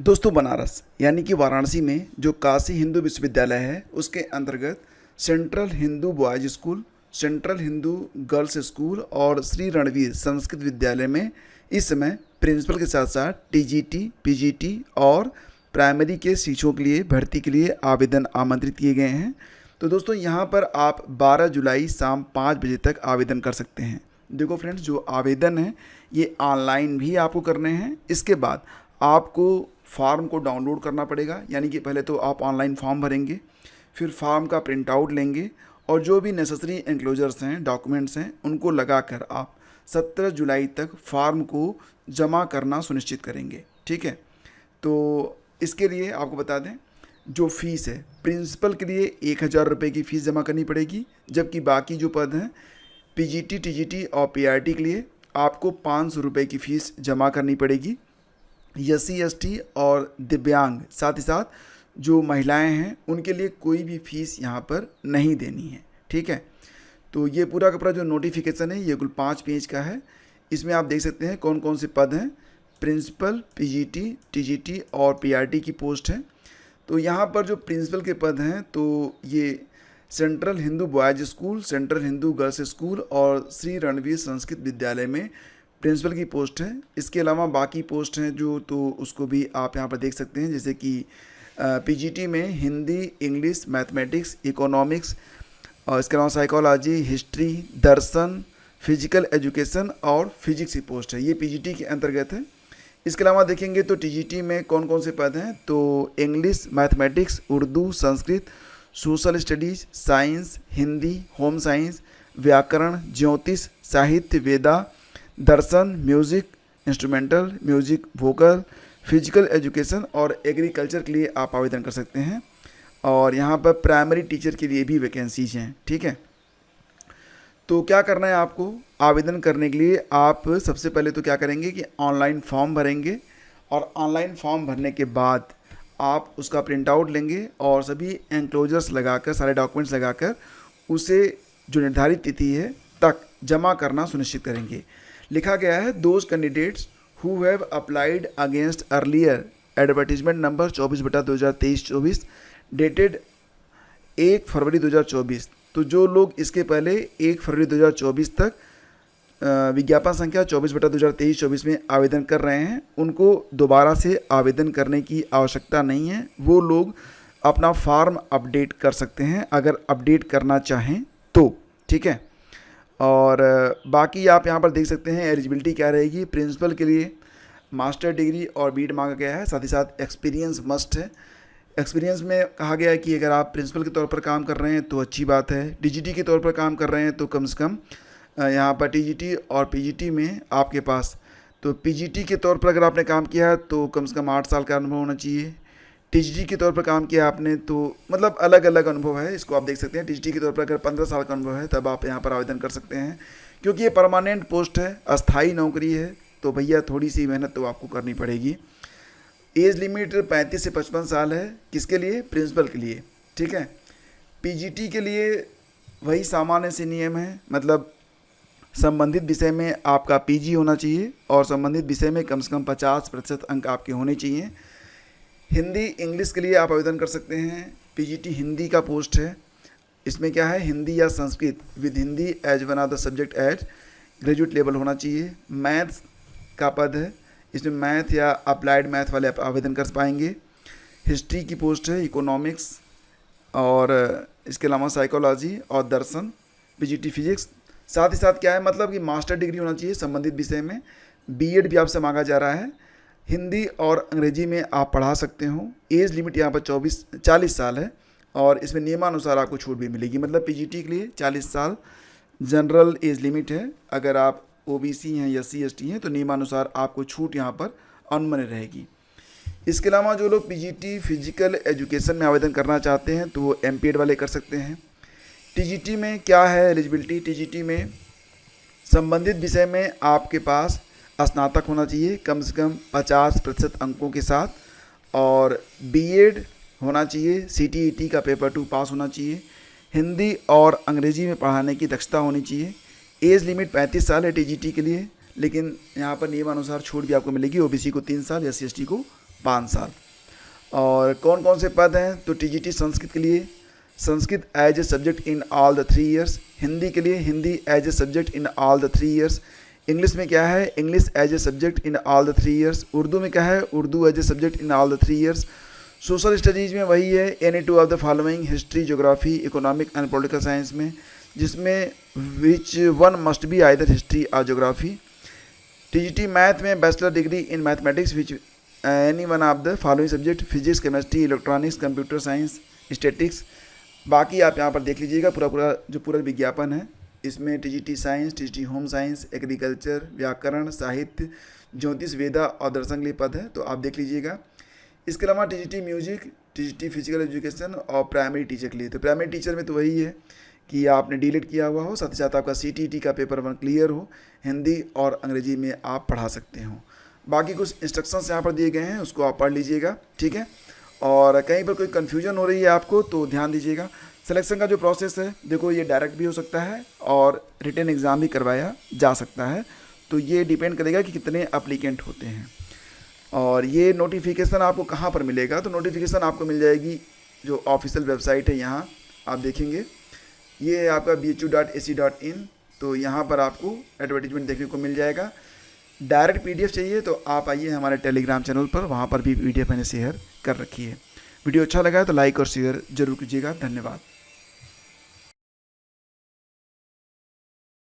दोस्तों, बनारस यानी कि वाराणसी में जो काशी हिंदू विश्वविद्यालय है उसके अंतर्गत central Hindu boys school, central Hindu girls school और श्री रणवीर संस्कृत विद्यालय में इस समय प्रिंसिपल के साथ साथ टीजीटी, पीजीटी और प्राइमरी के शिक्षकों के लिए भर्ती के लिए आवेदन आमंत्रित किए गए हैं। तो दोस्तों, यहाँ पर आप 12 जुलाई शाम 5 बजे तक आवेदन कर सकते हैं। देखो फ्रेंड्स, जो आवेदन है ये ऑनलाइन भी आपको करने हैं। इसके बाद आपको फॉर्म को डाउनलोड करना पड़ेगा, यानी कि पहले तो आप ऑनलाइन फॉर्म भरेंगे, फिर फॉर्म का प्रिंट आउट लेंगे और जो भी नेसेसरी एंक्लोजर्स हैं, डॉक्यूमेंट्स हैं, उनको लगाकर आप 17 जुलाई तक फॉर्म को जमा करना सुनिश्चित करेंगे। ठीक है, तो इसके लिए आपको बता दें, जो फ़ीस है प्रिंसिपल के लिए 1000 रुपये की फ़ीस जमा करनी पड़ेगी, जबकि बाकी जो पद हैं पीजीटी, टीजीटी और पीआरटी के लिए आपको 500 रुपये की फ़ीस जमा करनी पड़ेगी। एससी, एसटी और दिव्यांग, साथ ही साथ जो महिलाएं हैं, उनके लिए कोई भी फ़ीस यहाँ पर नहीं देनी है। ठीक है, तो ये पूरा का पूरा जो नोटिफिकेशन है ये कुल 5 पेज का है। इसमें आप देख सकते हैं कौन कौन से पद हैं। प्रिंसिपल, पीजीटी, टीजीटी और पीआरटी की पोस्ट है। तो यहाँ पर जो प्रिंसिपल के पद हैं तो ये central Hindu boys school, central Hindu girls school और श्री रणवीर संस्कृत विद्यालय में प्रिंसिपल की पोस्ट है। इसके अलावा बाकी पोस्ट हैं जो, तो उसको भी आप यहाँ पर देख सकते हैं, जैसे कि पीजीटी में हिंदी, इंग्लिश, मैथमेटिक्स, इकोनॉमिक्स और इसके अलावा साइकोलॉजी, हिस्ट्री, दर्शन, फिजिकल एजुकेशन और फिजिक्स की पोस्ट है। ये पीजीटी के अंतर्गत है। इसके अलावा देखेंगे तो टीजीटी में कौन कौन से पद हैं, तो English, mathematics, Urdu, Sanskrit, social studies, science, Hindi, home science, व्याकरण, ज्योतिष, साहित्य, वेदा, दर्शन, music, instrumental music, vocal, physical education और एग्रीकल्चर के लिए आप आवेदन कर सकते हैं। और यहाँ पर प्राइमरी टीचर के लिए भी वैकेंसीज हैं। ठीक है, तो क्या करना है आपको आवेदन करने के लिए, आप सबसे पहले तो क्या करेंगे कि ऑनलाइन फॉर्म भरेंगे और ऑनलाइन फॉर्म भरने के बाद आप उसका प्रिंट आउट लेंगे और सभी एंक्लोजर्स लगाकर, सारे डॉक्यूमेंट्स लगाकर उसे जो निर्धारित तिथि है तक जमा करना सुनिश्चित करेंगे। लिखा गया है, those candidates who have applied against earlier advertisement number 24/2023-24 dated 1 फरवरी 2024। तो जो लोग इसके पहले 1 फरवरी 2024 तक विज्ञापन संख्या 24/2023-24 में आवेदन कर रहे हैं, उनको दोबारा से आवेदन करने की आवश्यकता नहीं है। वो लोग अपना फॉर्म अपडेट कर सकते हैं अगर अपडेट करना चाहें तो। ठीक है, और बाकी आप यहाँ पर देख सकते हैं एलिजिबिलिटी क्या रहेगी। प्रिंसिपल के लिए मास्टर डिग्री और बीएड मांगा गया है, साथ ही साथ एक्सपीरियंस मस्ट है। एक्सपीरियंस में कहा गया है कि अगर आप प्रिंसिपल के तौर पर काम कर रहे हैं तो अच्छी बात है। टीजीटी के तौर पर काम कर रहे हैं तो कम से कम यहाँ पर टीजीटी और पीजीटी में आपके पास, तो पीजीटी के तौर पर अगर आपने काम किया है तो कम से कम 8 साल का अनुभव होना चाहिए। टीजीटी के तौर पर काम किया आपने तो मतलब अलग अलग अनुभव है, इसको आप देख सकते हैं। टीजीटी के तौर पर अगर 15 साल का अनुभव है तब आप यहाँ पर आवेदन कर सकते हैं, क्योंकि ये परमानेंट पोस्ट है, अस्थाई नौकरी है, तो भैया थोड़ी सी मेहनत तो आपको करनी पड़ेगी। एज लिमिट 35 से 55 साल है। किसके लिए? प्रिंसिपल के लिए। ठीक है, पीजीटी के लिए वही सामान्य से नियम है, मतलब संबंधित विषय में आपका पीजी होना चाहिए और संबंधित विषय में कम से कम 50% अंक आपके होने चाहिए। हिंदी, इंग्लिश के लिए आप आवेदन कर सकते हैं। पीजीटी हिंदी का पोस्ट है। इसमें क्या है, हिंदी या Sanskrit with Hindi as one of the subject at graduate level होना चाहिए। मैथ्स का पद है, इसमें मैथ या अप्लाइड मैथ वाले आप आवेदन कर पाएंगे। हिस्ट्री की पोस्ट है, इकोनॉमिक्स और इसके अलावा साइकोलॉजी और दर्शन, पीजीटी फिजिक्स। साथ ही साथ क्या है, मतलब कि मास्टर डिग्री होना चाहिए संबंधित विषय में। बीएड भी आपसे मांगा जा रहा है। हिंदी और अंग्रेजी में आप पढ़ा सकते हो। एज लिमिट यहाँ पर 40 साल है और इसमें नियमानुसार आपको छूट भी मिलेगी। मतलब पीजीटी के लिए 40 साल जनरल एज लिमिट है। अगर आप ओबीसी हैं, एससी, एसटी हैं तो नियमानुसार आपको छूट यहाँ पर अनमने रहेगी। इसके अलावा जो लोग पीजीटी फिजिकल एजुकेशन में आवेदन करना चाहते हैं तो वो एमपीएड वाले कर सकते हैं। टीजीटी में क्या है एलिजिबिलिटी, टीजीटी में संबंधित विषय में आपके पास स्नातक होना चाहिए कम से कम 50% अंकों के साथ, और बीएड होना चाहिए, सीटीईटी का पेपर 2 पास होना चाहिए। हिंदी और अंग्रेजी में पढ़ाने की दक्षता होनी चाहिए। एज लिमिट 35 साल है टीजीटी के लिए, लेकिन यहाँ पर नियमानुसार छूट भी आपको मिलेगी। ओबीसी को 3 साल, एससी एसटी को 5 साल। और कौन कौन से पद हैं, तो टीजीटी संस्कृत के लिए Sanskrit as a subject in all the 3 years, Hindi के लिए Hindi as a subject in all the 3 years, English में क्या है, English as a subject in all the 3 years, Urdu में क्या है, Urdu as a subject in all the 3 years, social studies में वही है, any two of the following, history, geography, economic and political science में, जिसमें which one must be either history और geography. TGT math में bachelor degree in mathematics which any one of the following subject, physics, chemistry, electronics, computer science, statics. बाकी आप यहाँ पर देख लीजिएगा पूरा विज्ञापन है, इसमें TGT science, TGT home science, agriculture, व्याकरण, साहित्य, ज्योतिष, वेदा और दर्शन के लिए पद है, तो आप देख लीजिएगा। इसके अलावा TGT music, TGT physical education और प्राइमरी टीचर के लिए, तो प्राइमरी टीचर में तो वही है कि आपने डीलेट किया हुआ हो, साथ ही साथ आपका सीटीटी का पेपर 1 क्लियर हो, हिंदी और अंग्रेजी में आप पढ़ा सकते हो। बाकी कुछ इंस्ट्रक्शंस यहाँ पर दिए गए हैं, उसको आप पढ़ लीजिएगा, ठीक है। और कहीं पर कोई कन्फ्यूजन हो रही है आपको तो ध्यान दीजिएगा। सिलेक्शन का जो प्रोसेस है, देखो ये डायरेक्ट भी हो सकता है और रिटन एग्ज़ाम भी करवाया जा सकता है, तो ये डिपेंड करेगा कि कितने एप्लीकेंट होते हैं। और ये नोटिफिकेशन आपको कहाँ पर मिलेगा, तो नोटिफिकेशन आपको मिल जाएगी जो ऑफिशियल वेबसाइट है, यहाँ आप देखेंगे, ये है आपका bhu.ac.in, तो यहाँ पर आपको एडवर्टीजमेंट देखने को मिल जाएगा। डायरेक्ट पीडीएफ चाहिए तो आप आइए हमारे टेलीग्राम चैनल पर, वहाँ पर भी पीडीएफ मैंने शेयर कर रखी है। वीडियो अच्छा लगा है तो लाइक और शेयर जरूर कीजिएगा। धन्यवाद।